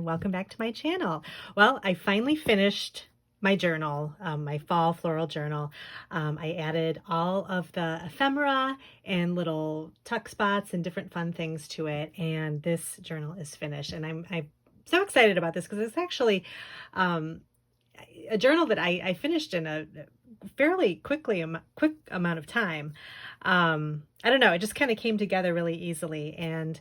and welcome back to my channel. Well, I finally finished my journal, my fall floral journal. I added all of the ephemera and little tuck spots and different fun things to it, and this journal is finished. And I'm so excited about this because it's actually a journal that I finished in a fairly quick amount of time. I don't know, it just kind of came together really easily. And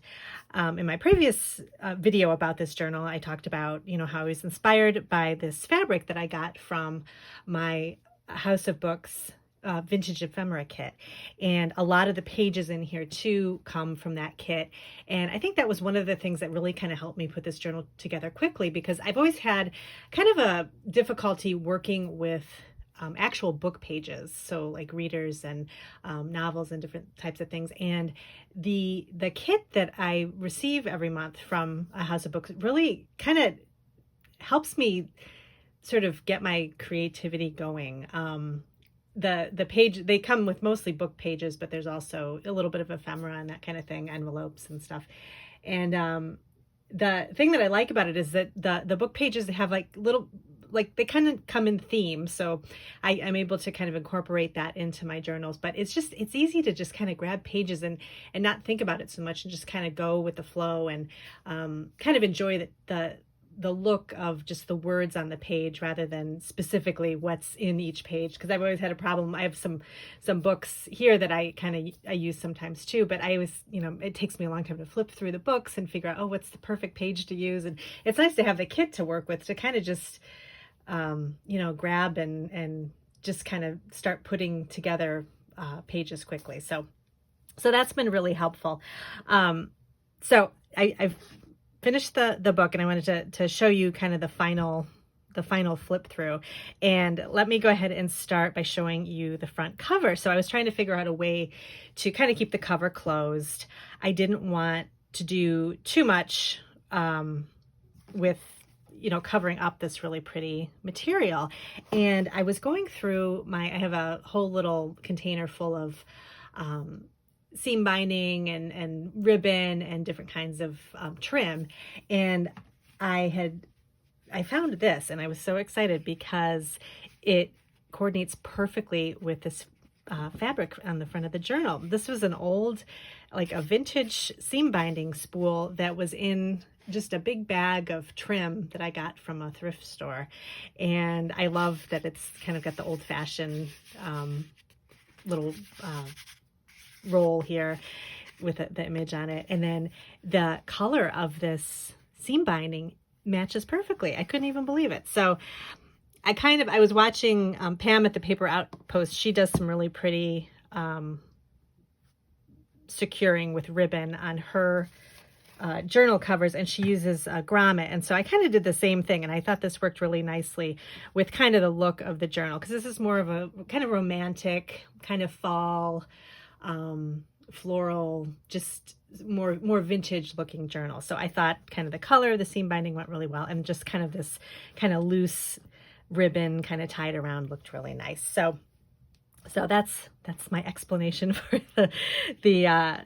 in my previous video about this journal, I talked about, how I was inspired by this fabric that I got from my House of Books vintage ephemera kit, and a lot of the pages in here too come from that kit. And I think that was one of the things that really kind of helped me put this journal together quickly, because I've always had kind of a difficulty working with actual book pages, so like readers and novels and different types of things. And the kit that I receive every month from a House of Books really kind of helps me sort of get my creativity going. The page, they come with mostly book pages, but there's also a little bit of ephemera and that kind of thing, envelopes and stuff. And the thing that I like about it is that the book pages have like they kind of come in theme. So I'm able to kind of incorporate that into my journals, but it's easy to just kind of grab pages and not think about it so much and just kind of go with the flow and kind of enjoy the look of just the words on the page rather than specifically what's in each page. Because I've always had a problem. I have some books here that I use sometimes too, but I always, it takes me a long time to flip through the books and figure out, oh, what's the perfect page to use. And it's nice to have the kit to work with to kind of just, grab and just kind of start putting together pages quickly. So that's been really helpful. So I've finished the book, and I wanted to show you kind of the final flip through. And let me go ahead and start by showing you the front cover. So I was trying to figure out a way to kind of keep the cover closed. I didn't want to do too much with covering up this really pretty material. And I was going through I have a whole little container full of seam binding and ribbon and different kinds of trim. And I found this, and I was so excited because it coordinates perfectly with this fabric on the front of the journal. This was an old, like a vintage seam binding spool that was in just a big bag of trim that I got from a thrift store. And I love that it's kind of got the old-fashioned little roll here with the image on it. And then the color of this seam binding matches perfectly. I couldn't even believe it. So I was watching Pam at the Paper Outpost. She does some really pretty securing with ribbon on her journal covers, and she uses grommet. And so I kind of did the same thing, and I thought this worked really nicely with kind of the look of the journal, because this is more of a kind of romantic, kind of fall, floral, just more vintage looking journal. So I thought kind of the color, the seam binding went really well, and just kind of this kind of loose ribbon kind of tied around looked really nice. So that's my explanation for the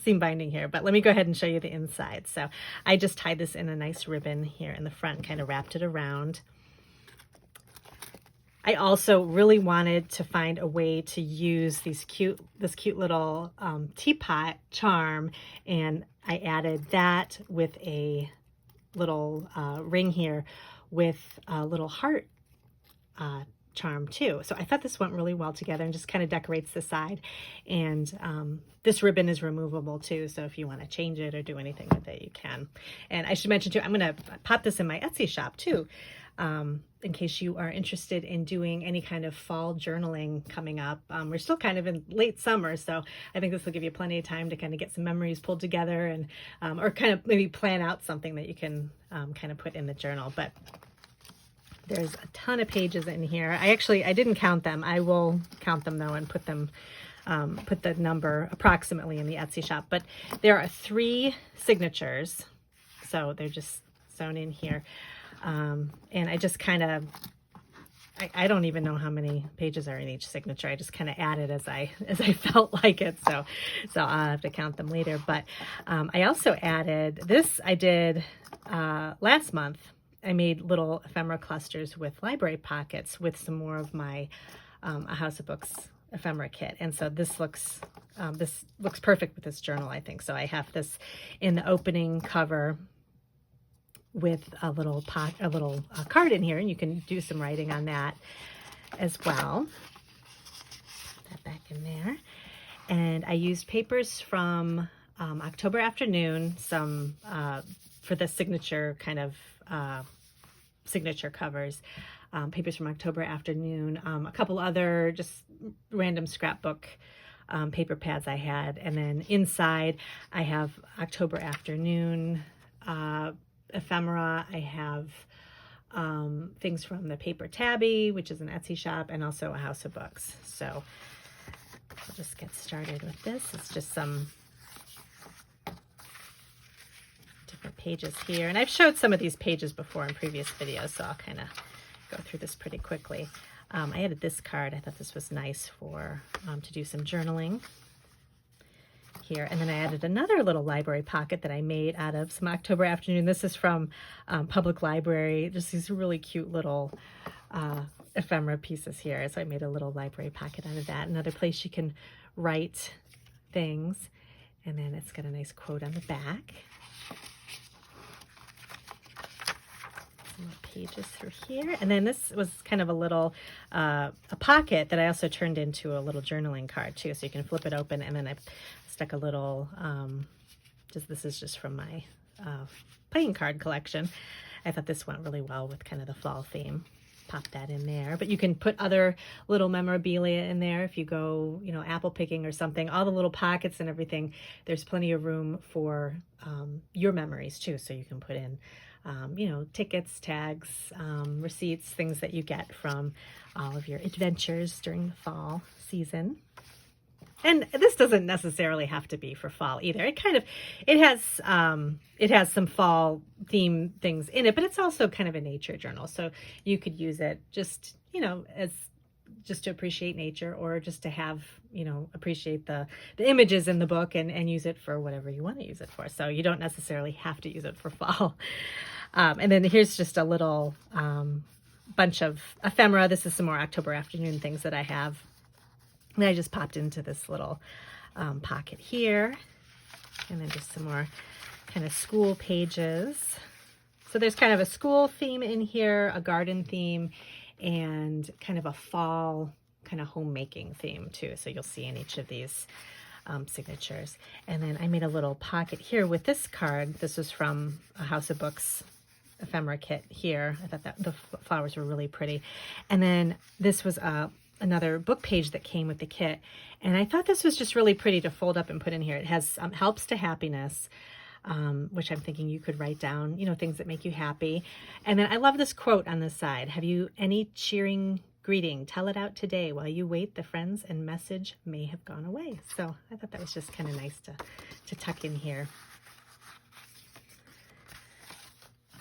seam binding here. But let me go ahead and show you the inside. So I just tied this in a nice ribbon here in the front, kind of wrapped it around. I also really wanted to find a way to use this cute little teapot charm, and I added that with a little ring here with a little heart charm too. So I thought this went really well together and just kind of decorates the side. And this ribbon is removable too, so if you want to change it or do anything with it, you can. And I should mention too, I'm going to pop this in my Etsy shop too, in case you are interested in doing any kind of fall journaling coming up. We're still kind of in late summer, so I think this will give you plenty of time to kind of get some memories pulled together and or kind of maybe plan out something that you can kind of put in the journal. But there's a ton of pages in here. I didn't count them. I will count them though and put the number approximately in the Etsy shop. But there are 3 signatures, so they're just sewn in here. And I just kind of I don't even know how many pages are in each signature. I just kind of added as I felt like it. So I'll have to count them later. But I also added this. I did last month. I made little ephemera clusters with library pockets with some more of my A House of Books ephemera kit. And so this looks perfect with this journal, I think. So I have this in the opening cover with a little card in here, and you can do some writing on that as well. Put that back in there. And I used papers from October Afternoon, some for the signature kind of signature covers, papers from October Afternoon, a couple other just random scrapbook paper pads I had, and then inside I have October Afternoon ephemera. I have things from the Paper Tabby, which is an Etsy shop, and also A House of Books. So I'll just get started with this. It's just some different pages here. And I've showed some of these pages before in previous videos, so I'll kind of go through this pretty quickly. I added this card. I thought this was nice for to do some journaling here. And then I added another little library pocket that I made out of some October Afternoon. This is from Public Library. Just these really cute little ephemera pieces here. So I made a little library pocket out of that. Another place you can write things. And then it's got a nice quote on the back. Some pages through here. And then this was kind of a little a pocket that I also turned into a little journaling card too. So you can flip it open, and then I stuck a little this is just from my playing card collection. I thought this went really well with kind of the fall theme. Pop that in there. But you can put other little memorabilia in there if you go, apple picking or something. All the little pockets and everything, there's plenty of room for your memories too. So you can put in tickets, tags, receipts, things that you get from all of your adventures during the fall season. And this doesn't necessarily have to be for fall either. It has some fall theme things in it, but it's also kind of a nature journal. So you could use it just, as just to appreciate nature, or just to have, appreciate the images in the book and use it for whatever you want to use it for. So you don't necessarily have to use it for fall. And then here's just a little bunch of ephemera. This is some more October Afternoon things that I have. And I just popped into this little pocket here. And then just some more kind of school pages. So there's kind of a school theme in here, a garden theme, and kind of a fall kind of homemaking theme too. So you'll see in each of these signatures. And then I made a little pocket here with this card. This was from A House of Books ephemera kit here. I thought that the flowers were really pretty. And then this was another book page that came with the kit. And I thought this was just really pretty to fold up and put in here. It has helps to happiness, which I'm thinking you could write down, things that make you happy. And then I love this quote on this side. Have you any cheering greeting? Tell it out today. While you wait, the friends and message may have gone away. So I thought that was just kind of nice to tuck in here.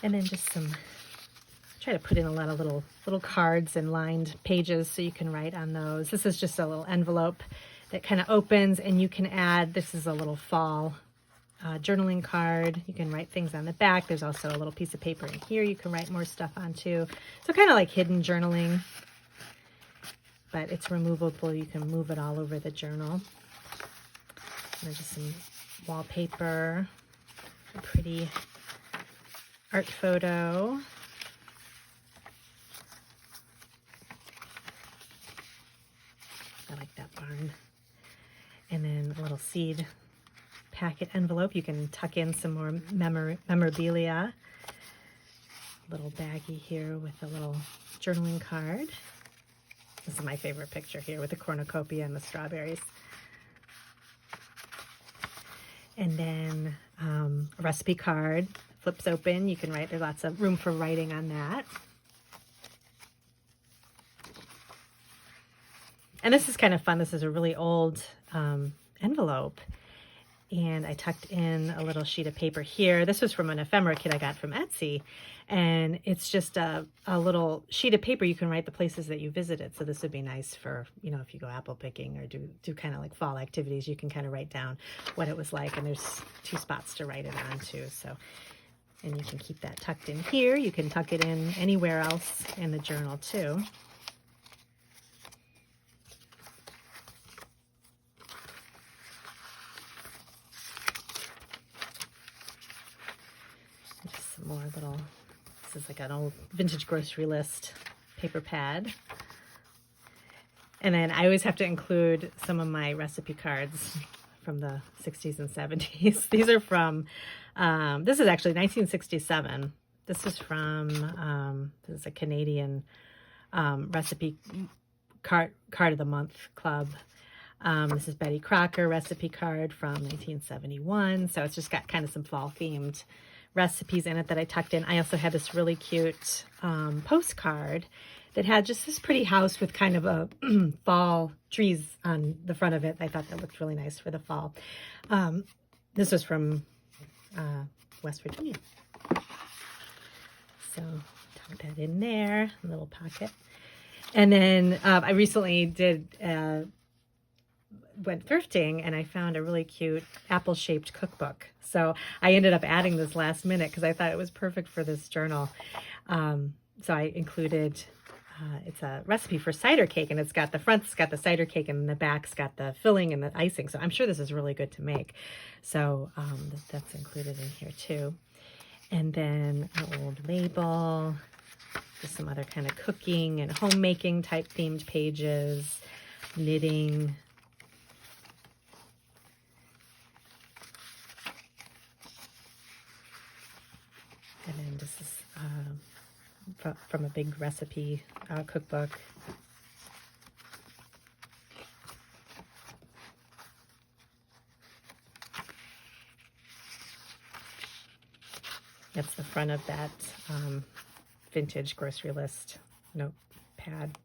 And then just try to put in a lot of little cards and lined pages so you can write on those. This is just a little envelope that kind of opens, and you can add, this is a little fall journaling card. You can write things on the back. There's also a little piece of paper in here you can write more stuff onto. So kind of like hidden journaling, but it's removable. You can move it all over the journal. And there's just some wallpaper, a pretty art photo. I like that barn. And then a little seed packet envelope. You can tuck in some more memorabilia. Little baggie here with a little journaling card. This is my favorite picture here with the cornucopia and the strawberries. And then a recipe card. Flips open. You can write. There's lots of room for writing on that. And this is kind of fun. This is a really old envelope. and I tucked in a little sheet of paper here. This was from an ephemera kit I got from Etsy, and it's just a little sheet of paper you can write the places that you visited. So this would be nice for, you know, if you go apple picking or do kind of like fall activities, you can kind of write down what it was like, and there's 2 spots to write it on too. So, and you can keep that tucked in here. You can tuck it in anywhere else in the journal too. More little, this is like an old vintage grocery list paper pad. And then I always have to include some of my recipe cards from the 60s and 70s. These are from, this is actually 1967. This is from, this is a Canadian recipe card of the month club. This is Betty Crocker recipe card from 1971. So it's just got kind of some fall themed recipes in it that I tucked in. I also had this really cute postcard that had just this pretty house with kind of a fall trees on the front of it. I thought that looked really nice for the fall. This was from West Virginia. So tuck that in there, a little pocket. And then I recently went thrifting, and I found a really cute apple-shaped cookbook. So I ended up adding this last minute because I thought it was perfect for this journal. So I included, it's a recipe for cider cake, and it's got the front's got the cider cake, and the back's got the filling and the icing. So I'm sure this is really good to make. So that's included in here too. And then an old label, just some other kind of cooking and homemaking type themed pages, knitting. And then this is from a big recipe cookbook. That's the front of that vintage grocery list notepad.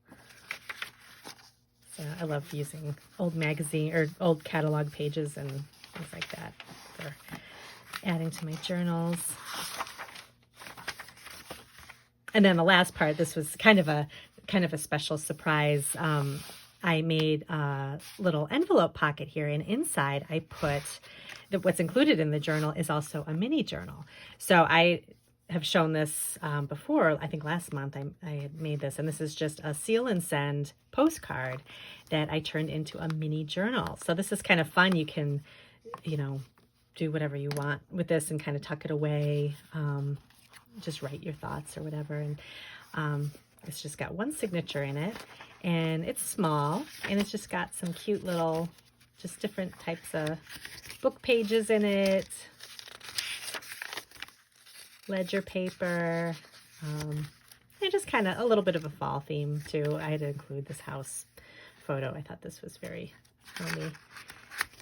So I love using old magazine or old catalog pages and things like that for adding to my journals. And then the last part, this was kind of a special surprise. I made a little envelope pocket here, and inside I put what's included in the journal is also a mini journal. So I have shown this before. I think last month I had made this, and this is just a seal and send postcard that I turned into a mini journal. So this is kind of fun. You can, you know, do whatever you want with this and kind of tuck it away. Just write your thoughts or whatever. And it's just got one signature in it, and it's small, and it's just got some cute little, just different types of book pages in it, ledger paper, and just kind of a little bit of a fall theme too. I had to include this house photo. I thought this was very homey.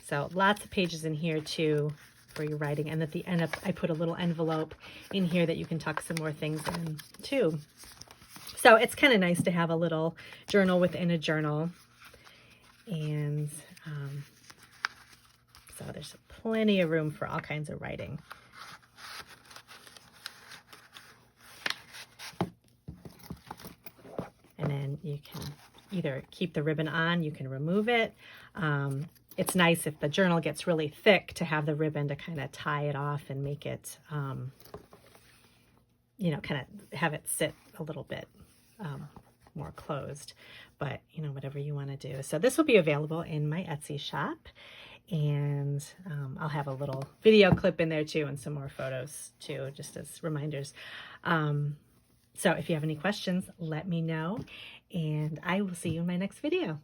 So lots of pages in here too for your writing, and at the end I put a little envelope in here that you can tuck some more things in too. So it's kind of nice to have a little journal within a journal. And so there's plenty of room for all kinds of writing. And then you can either keep the ribbon on, you can remove it. It's nice if the journal gets really thick to have the ribbon to kind of tie it off and make it, you know, kind of have it sit a little bit more closed, but you know, whatever you want to do. So this will be available in my Etsy shop, and I'll have a little video clip in there too, and some more photos too, just as reminders. So if you have any questions, let me know, and I will see you in my next video.